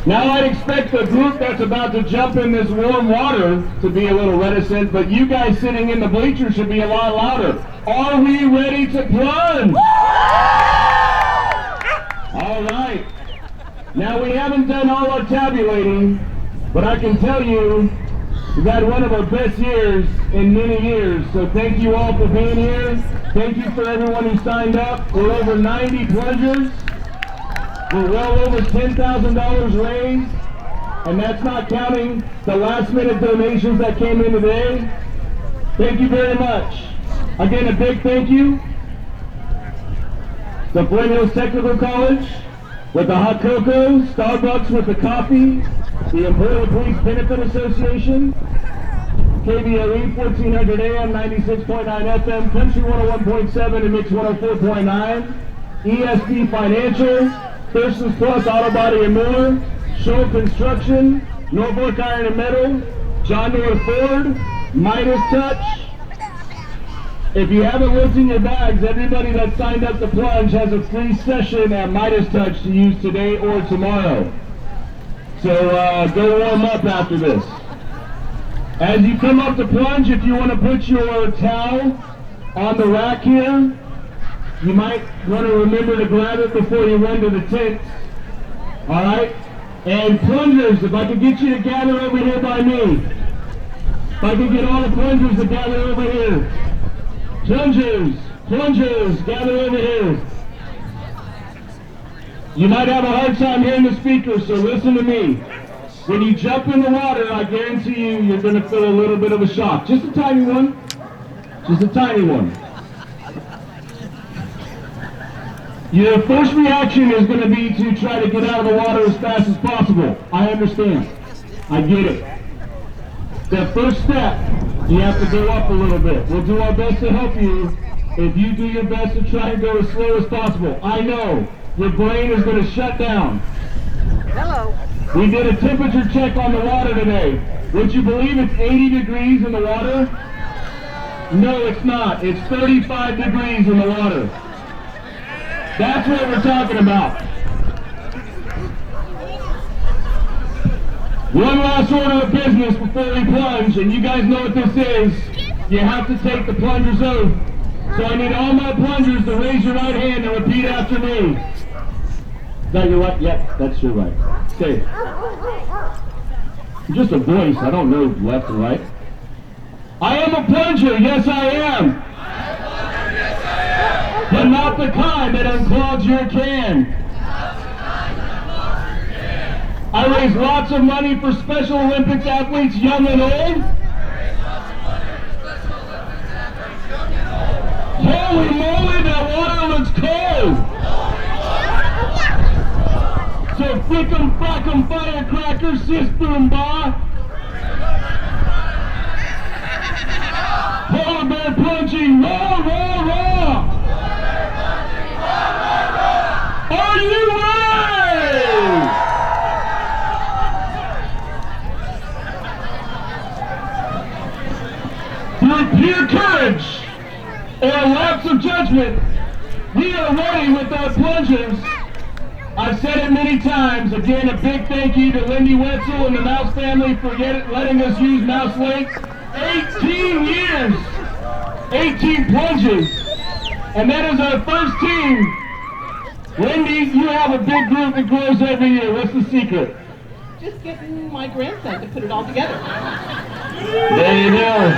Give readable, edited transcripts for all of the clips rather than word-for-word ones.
Now I'd expect the group that's about to jump in this warm water to be a little reticent, but you guys sitting in the bleachers should be a lot louder. Are we ready to plunge? All right. Now we haven't done all our tabulating, but I can tell you we've had one of our best years in many years. So thank you all for being here. Thank you for everyone who signed up. We're over 90 plungers. We're well over $10,000 raised, and that's not counting the last-minute donations that came in today. Thank you very much. Again, a big thank you to Flint Hills Technical College with the hot cocoa, Starbucks with the coffee, the Emporia Police Benefit Association, KBLE 1400 AM, 96.9 FM, Country 101.7 and Mix 104.9, ESP Financial, Thurston's Plus Auto Body and More, Show Construction, Norfolk Iron and Metal, John Deere Ford, Midas Touch. If you haven't looked in your bags, everybody that signed up to Plunge has a free session at Midas Touch to use today or tomorrow. So go warm up after this. As you come up to Plunge, if you want to put your towel on the rack here, you might want to remember to grab it before you run to the tent. All right? And plungers, if I could get you to gather over here by me. If I could get all the plungers to gather over here. Plungers, gather over here. You might have a hard time hearing the speakers, so listen to me. When you jump in the water, I guarantee you, you're going to feel a little bit of a shock. Just a tiny one. Just a tiny one. Your first reaction is going to be to try to get out of the water as fast as possible. I understand. I get it. The first step, you have to go up a little bit. We'll do our best to help you if you do your best to try and go as slow as possible. I know your brain is going to shut down. Hello. We did a temperature check on the water today. Would you believe it's 80 degrees in the water? No, it's not. It's 35 degrees in the water. That's what we're talking about. One last order of business before we plunge, and you guys know what this is. You have to take the plunger's oath. So I need all my plungers to raise your right hand and repeat after me. Is that your right? Yep, that's your right. Say it. I'm just a voice. I don't know left or right. I am a plunger. Yes, I am. But not the kind that unclogs your can. I raise lots of money for Special Olympics athletes, young and old. Holy moly, that water looks cold. So flick 'em, frack 'em, firecrackers, sis boom ba. Polar bear plunging, raw, raw, raw. Are you ready? Through pure courage or a lapse of judgment, we are ready with our plungers. I've said it many times. Again, a big thank you to Lindy Wetzel and the Mouse family for letting us use Mouse Lakes. 18 years, 18 plunges, and that is our first team. Lindy, you have a big group that grows every year. What's the secret? Just getting my grandson to put it all together. There you go.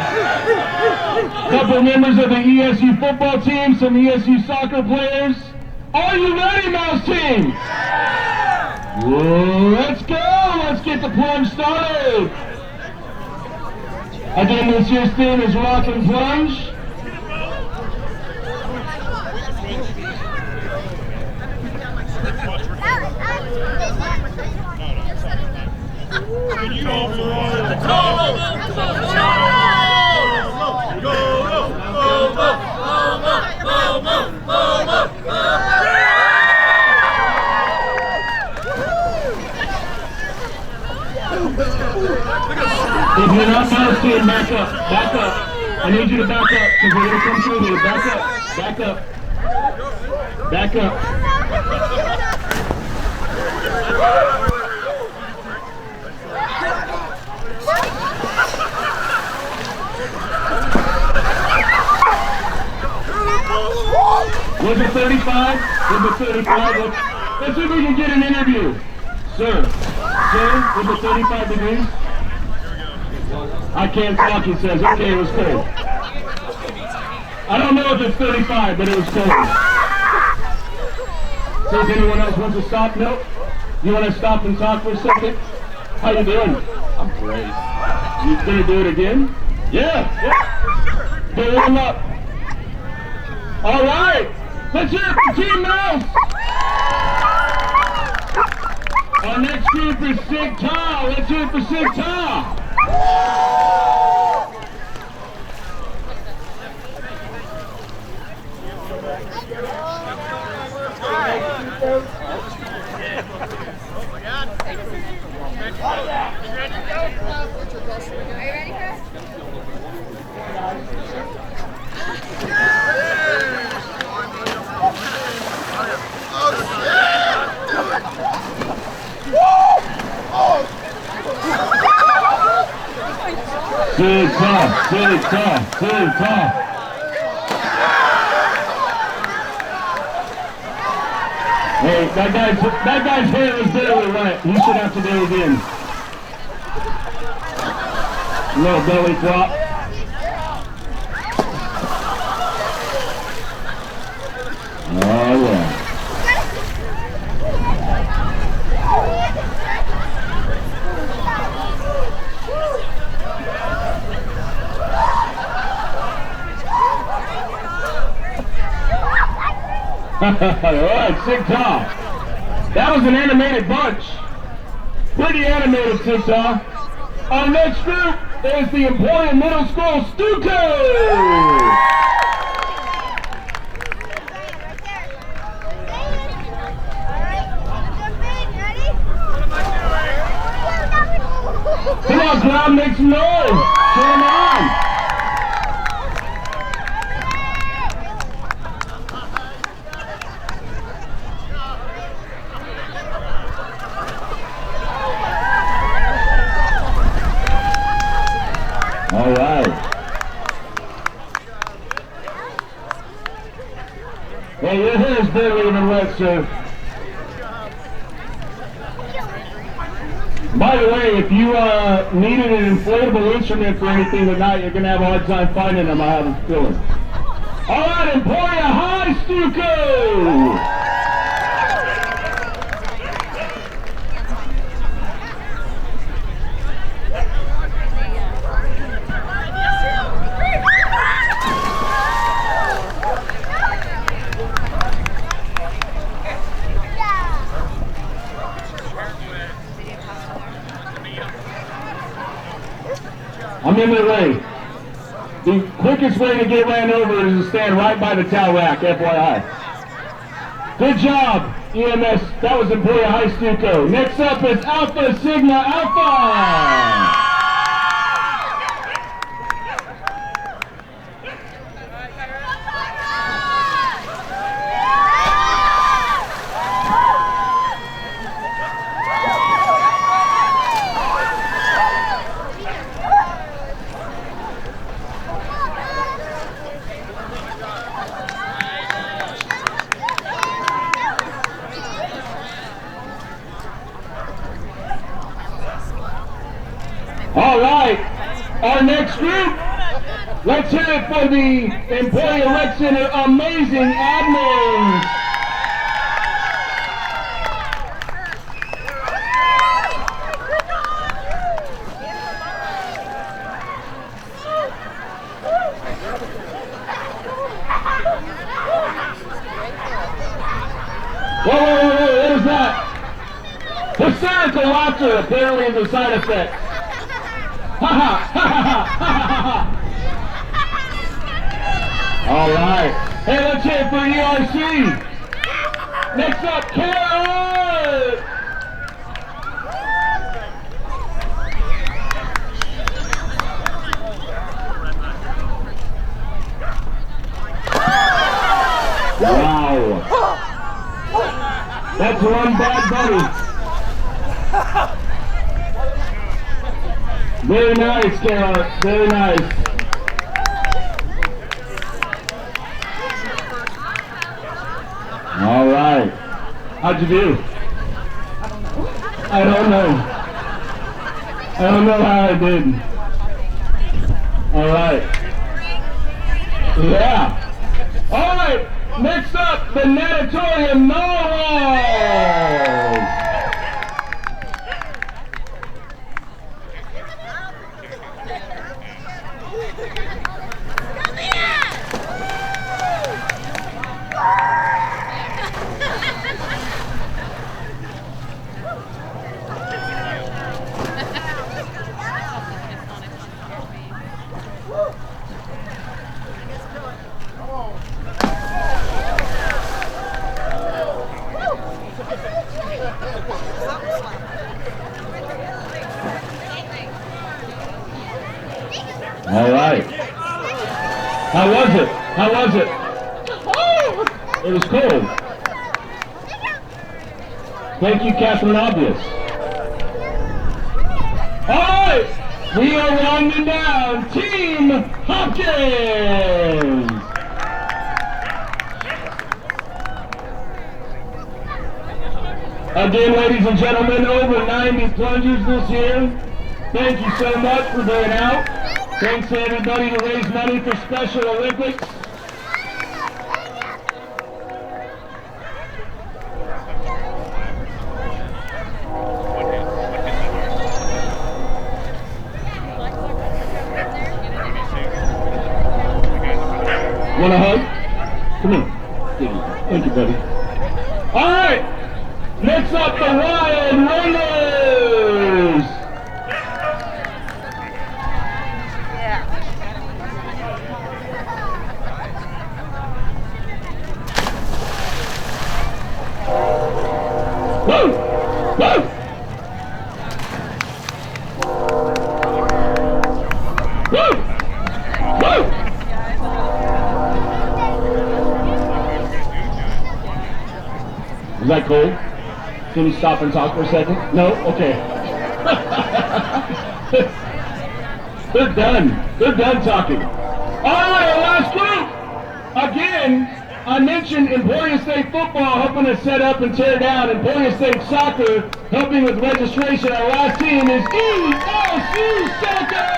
A couple members of the ESU football team, some ESU soccer players. Are you ready, Mouse team? Whoa, let's go. Let's get the plunge started. Again, this year's theme is Rock and Plunge. If you're not Mouse team, back up, back up. I need you to back up, because we're going to come through here. Back up, back up, back up. let's see if we can get an interview. Sir, with the 35 degrees? I can't talk, he says. Okay, it was cold. I don't know if it's 35, but it was cold. So if anyone else wants to stop, no? You want to stop and talk for a second? How you doing? I'm great. You gonna do it again? Yeah. Go warm up. All right. Let's hear it for Team Mouse. Our next group is Sig Ta. Let's hear it for Sig Ta. Sig Ta, Sig Ta, Sig Ta. Hey, that guy's hair is barely wet. He should have to do it again. Little belly flop. Oh yeah. Alright, Sig Ta. That was an animated bunch. Pretty animated, Sig Ta. Our next group is the Emporia Middle School Stuco. Come on, crowd, make some noise. Turn them on. All right. Hey, your hair is barely even wet, sir. By the way, if you needed an inflatable instrument for anything tonight, you're going to have a hard time finding them, I have a feeling. All right, Emporia High Stuco! I'm in the way. The quickest way to get ran over is to stand right by the towel rack, FYI. Good job, EMS. That was Emporia High Stuco. Next up is Alpha Sigma Alpha. All right, our next group, let's hear it for the Emporia Rec Center amazing admins. Whoa, what is that? Hysterical laughter apparently is a side effect. All right. Hey, let's hear it for ERC. Next up, Carrot. Wow. That's one bad buddy. Very nice, Carol. Very nice. All right. How'd you do? I don't know. I don't know how I did. All right. Yeah. All right. Next up, the natatorium narwhals. All right. How was it? How was it? It was cold. Thank you, Catherine Obvious. All right. We are rounding down Team Hopkins. Again, ladies and gentlemen, over 90 plungers this year. Thank you so much for being out. Thanks to everybody to raise money for Special Olympics. Want a hug? Come here. Thank you, buddy. All right. Next up, the Wild Raiders. Woo! Woo! Woo! Woo! Is that cold? Can you stop and talk for a second? No? Okay. They're done. They're done talking. All right, our last group. Again, I mentioned Emporia State football helping us set up and tear down. Emporia State soccer helping with registration. Our last team is ESU Soccer!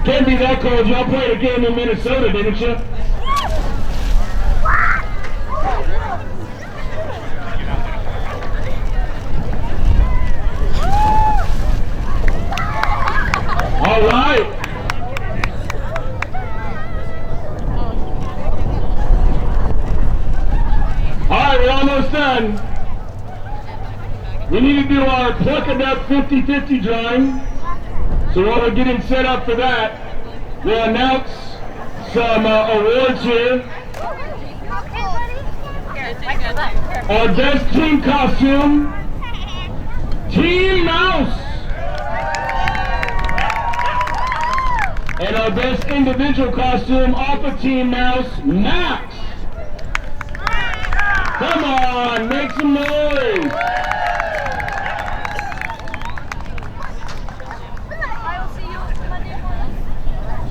Can't be that cold. Y'all played a game in Minnesota, didn't you? All right. All right, we're almost done. We need to do our pluck it up 50-50 drawing. So while we're getting set up for that, we'll announce some awards here. Our best team costume, Team Mouse. And our best individual costume off of Team Mouse, Max. Come on, make some noise.